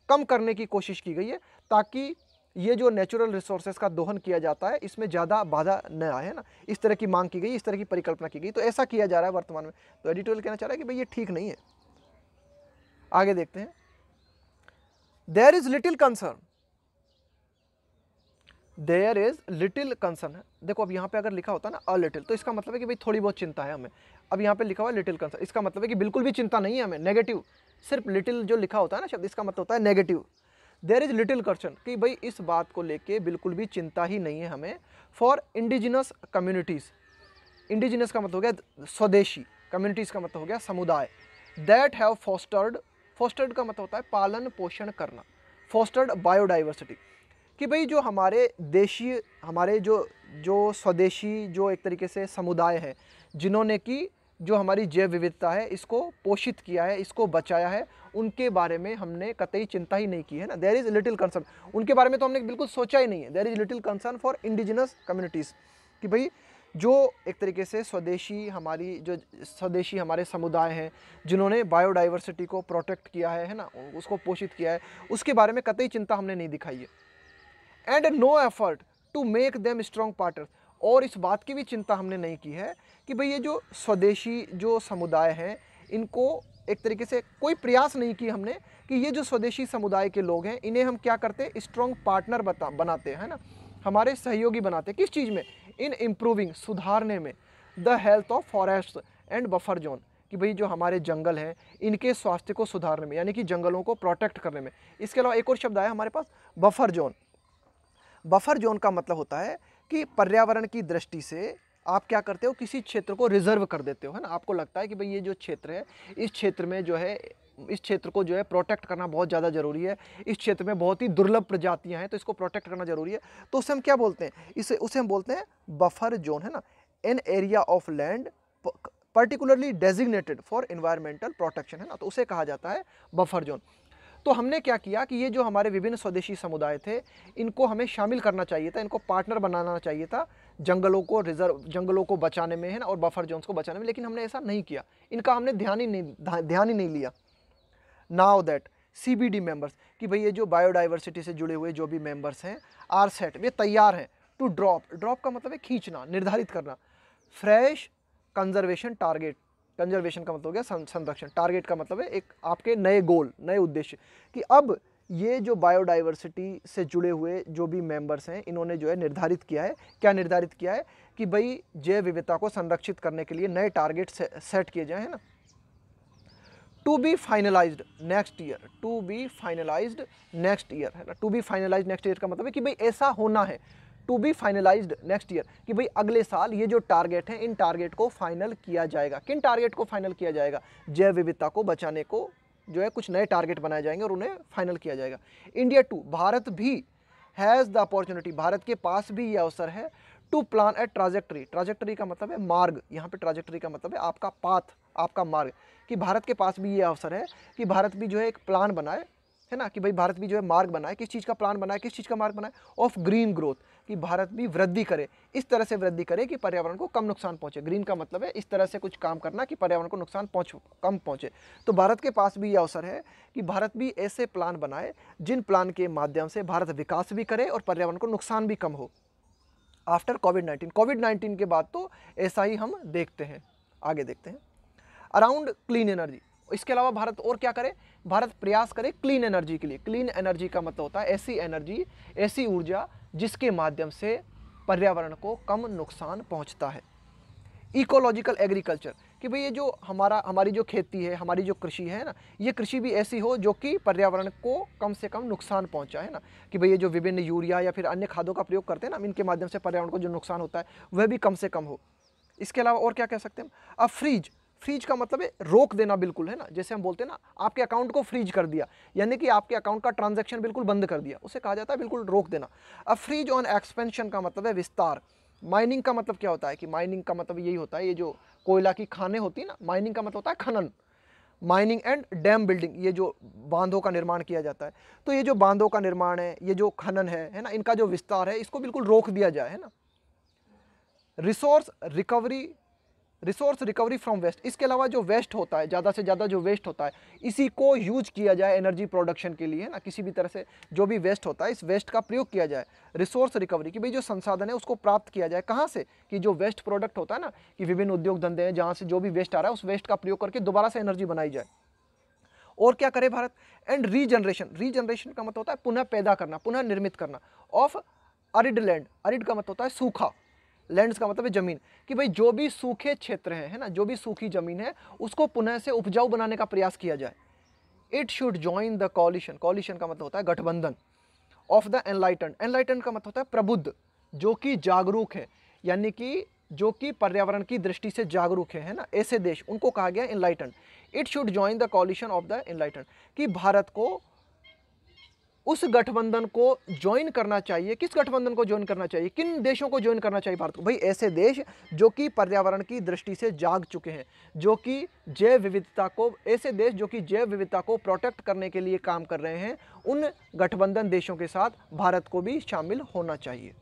कम करने की कोशिश की गई है, ताकि ये जो नेचुरल रिसोर्सेज का दोहन किया जाता है इसमें ज़्यादा बाधा न आए, है ना। इस तरह की मांग की गई, इस तरह की परिकल्पना की गई, तो ऐसा किया जा रहा है वर्तमान में। तो एडिटोरियल कहना चाह रहा है कि भाई ये ठीक नहीं है। आगे देखते हैं। There is little concern, there is little concern है। देखो अब यहाँ पे अगर लिखा होता ना अ लिटिल, तो इसका मतलब है कि भाई थोड़ी बहुत चिंता है हमें। अब यहाँ पे लिखा हुआ है लिटिल कंसर्न, इसका मतलब है कि बिल्कुल भी चिंता नहीं है हमें, नेगेटिव। सिर्फ लिटिल जो लिखा होता है ना शब्द, इसका मतलब होता है negative. There is little concern, कि भाई इस बात को लेके बिल्कुल भी चिंता ही नहीं है हमें। फॉर इंडिजिनस कम्युनिटीज़, इंडिजिनस का मतलब हो गया स्वदेशी, कम्युनिटीज़ का मतलब हो गया समुदाय, दैट हैव फोस्टर्ड, फोस्टर्ड का मतलब होता है पालन पोषण करना, फोस्टर्ड बायोडाइवर्सिटी, कि भाई जो हमारे देशी, हमारे जो जो स्वदेशी जो एक तरीके से समुदाय हैं, जिन्होंने कि जो हमारी जैव विविधता है इसको पोषित किया है, इसको बचाया है, उनके बारे में हमने कतई चिंता ही नहीं की है ना। देयर इज लिटिल कंसर्न, उनके बारे में तो हमने बिल्कुल सोचा ही नहीं है। There is little concern for indigenous communities, कि भाई जो एक तरीके से स्वदेशी, हमारी जो स्वदेशी हमारे समुदाय हैं, जिन्होंने बायोडाइवर्सिटी को प्रोटेक्ट किया है ना, उसको पोषित किया है, उसके बारे में कतई चिंता हमने नहीं दिखाई है। And no effort to make them strong partner, और इस बात की भी चिंता हमने नहीं की है कि भाई ये जो स्वदेशी जो समुदाय हैं, इनको एक तरीके से कोई प्रयास नहीं की हमने कि ये जो स्वदेशी समुदाय के लोग हैं इन्हें हम क्या करते, स्ट्रॉन्ग पार्टनर बनाते हैं ना, हमारे सहयोगी बनाते हैं। किस चीज़ में, इन इम्प्रूविंग, सुधारने में, the health of forest and buffer zone, कि भाई जो हमारे जंगल हैं इनके स्वास्थ्य को सुधारने में, यानी कि जंगलों को प्रोटेक्ट करने में। इसके अलावा एक और शब्द आया हमारे पास, बफर जोन। बफर जोन का मतलब होता है कि पर्यावरण की दृष्टि से आप क्या करते हो, किसी क्षेत्र को रिजर्व कर देते हो, है ना। आपको लगता है कि भाई ये जो क्षेत्र है, इस क्षेत्र में जो है, इस क्षेत्र को जो है प्रोटेक्ट करना बहुत ज़्यादा ज़रूरी है, इस क्षेत्र में बहुत ही दुर्लभ प्रजातियां हैं, तो इसको प्रोटेक्ट करना ज़रूरी है। तो उसे हम क्या बोलते हैं, उसे हम बोलते हैं बफर जोन, है ना। An area of land particularly designated for environmental protection, है ना, तो उसे कहा जाता है बफर जोन। तो हमने क्या किया कि ये जो हमारे विभिन्न स्वदेशी समुदाय थे, इनको हमें शामिल करना चाहिए था, इनको पार्टनर बनाना चाहिए था जंगलों को रिजर्व, जंगलों को बचाने में, है ना, और बफर जोन्स को बचाने में, लेकिन हमने ऐसा नहीं किया, इनका हमने ध्यान ही नहीं लिया। नाउ दैट CBD मेंबर्स, कि भाई ये जो बायोडाइवर्सिटी से जुड़े हुए जो भी मेंबर्स हैं, आर सेट, वे तैयार हैं टू ड्रॉप का मतलब है खींचना, निर्धारित करना, फ्रेश कंजर्वेशन टारगेट, कंजर्वेशन का मतलब हो गया संरक्षण, टारगेट का मतलब है एक आपके नए गोल, नए उद्देश्य, कि अब ये जो बायोडाइवर्सिटी से जुड़े हुए जो भी मेंबर्स हैं, इन्होंने जो है निर्धारित किया है, क्या निर्धारित किया है कि भाई जैव विविधता को संरक्षित करने के लिए नए टारगेट सेट किए जाए, है ना। To be finalised next year, to be finalised next year, है ना। To be finalised next year का मतलब है कि भाई ऐसा होना है, to be finalised next year, कि भाई अगले साल ये जो टारगेट है इन टारगेट को फाइनल किया जाएगा। किन टारगेट को फाइनल किया जाएगा? जैव विविधता को बचाने को जो है कुछ नए टारगेट बनाए जाएंगे और उन्हें फाइनल किया जाएगा। इंडिया टू, भारत भी हैज़ द अपॉर्चुनिटी, भारत के पास भी ये अवसर है to plan a trajectory, trajectory का मतलब है मार्ग, यहाँ पे ट्राजेक्टरी का मतलब है आपका पाथ, आपका मार्ग, कि भारत के पास भी ये अवसर है कि भारत भी जो है एक प्लान बनाए, है ना, कि भाई भारत भी जो है मार्ग बनाए, किस चीज़ का प्लान बनाए, किस चीज़ का मार्ग बनाए, ऑफ ग्रीन ग्रोथ, कि भारत भी वृद्धि करे, इस तरह से वृद्धि करे कि पर्यावरण को कम नुकसान पहुंचे। ग्रीन का मतलब है इस तरह से कुछ काम करना कि पर्यावरण को नुकसान कम पहुंचे। तो भारत के पास भी ये अवसर है कि भारत भी ऐसे प्लान बनाए जिन प्लान के माध्यम से भारत विकास भी करे और पर्यावरण को नुकसान भी कम हो। आफ्टर कोविड-19 के बाद तो ऐसा ही हम देखते हैं। आगे देखते हैं अराउंड क्लीन एनर्जी। इसके अलावा भारत और क्या करे? भारत प्रयास करे क्लीन एनर्जी के लिए। क्लीन एनर्जी का मतलब होता है ऐसी एनर्जी, ऐसी ऊर्जा जिसके माध्यम से पर्यावरण को कम नुकसान पहुंचता है। इकोलॉजिकल एग्रीकल्चर, कि भाई ये जो हमारी जो खेती है, हमारी जो कृषि है ना, ये कृषि भी ऐसी हो जो कि पर्यावरण को कम से कम नुकसान पहुंचाए, है ना, कि भाई ये जो विभिन्न यूरिया या फिर अन्य खादों का प्रयोग करते हैं ना, इनके माध्यम से पर्यावरण को जो नुकसान होता है वह भी कम से कम हो। इसके अलावा और क्या कह सकते हैं हम? अब फ्रीज का मतलब है रोक देना बिल्कुल, है ना, जैसे हम बोलते हैं ना आपके अकाउंट को फ्रीज कर दिया, यानी कि आपके अकाउंट का ट्रांजैक्शन बिल्कुल बंद कर दिया, उसे कहा जाता है बिल्कुल रोक देना। अब फ्रीज ऑन एक्सपेंशन का मतलब है विस्तार। माइनिंग का मतलब क्या होता है? कि माइनिंग का मतलब यही होता है, ये जो कोयला की खानें होती है ना, माइनिंग का मतलब होता है खनन। माइनिंग एंड डैम बिल्डिंग, ये जो बांधों का निर्माण किया जाता है, तो ये जो बांधों का निर्माण है, ये जो खनन है ना, इनका जो विस्तार है, इसको बिल्कुल रोक दिया जाए, है ना। रिसोर्स रिकवरी फ्रॉम वेस्ट, इसके अलावा जो वेस्ट होता है, ज़्यादा से ज़्यादा जो वेस्ट होता है, इसी को यूज किया जाए एनर्जी प्रोडक्शन के लिए, है ना, किसी भी तरह से जो भी वेस्ट होता है इस वेस्ट का प्रयोग किया जाए। रिसोर्स रिकवरी, कि भाई जो संसाधन है उसको प्राप्त किया जाए, कहाँ से? कि जो वेस्ट प्रोडक्ट होता है ना, कि विभिन्न उद्योग धंधे हैं जहाँ से जो भी वेस्ट आ रहा है उस वेस्ट का प्रयोग करके दोबारा से एनर्जी बनाई जाए। और क्या करे भारत? एंड रीजनरेशन का मतलब होता है पुनः पैदा करना, पुनः निर्मित करना, ऑफ अरिड लैंड। अरिड का मतलब होता है सूखा, लैंड्स का मतलब है जमीन, कि भाई जो भी सूखे क्षेत्र हैं, है ना, जो भी सूखी जमीन है उसको पुनः से उपजाऊ बनाने का प्रयास किया जाए। It should join the coalition, coalition का मतलब होता है गठबंधन, ऑफ द एनलाइटन। एनलाइटन का मतलब होता है प्रबुद्ध, जो कि जागरूक है, यानी कि जो कि पर्यावरण की दृष्टि से जागरूक है ना, ऐसे देश, उनको कहा गया enlighten. It should join the coalition of the enlighten, कि भारत को उस गठबंधन को ज्वाइन करना चाहिए। किस गठबंधन को ज्वाइन करना चाहिए? किन देशों को ज्वाइन करना चाहिए भारत को? भाई ऐसे देश जो कि पर्यावरण की दृष्टि से जाग चुके हैं, जो कि जैव विविधता को, ऐसे देश जो कि जैव विविधता को प्रोटेक्ट करने के लिए काम कर रहे हैं, उन गठबंधन देशों के साथ भारत को भी शामिल होना चाहिए।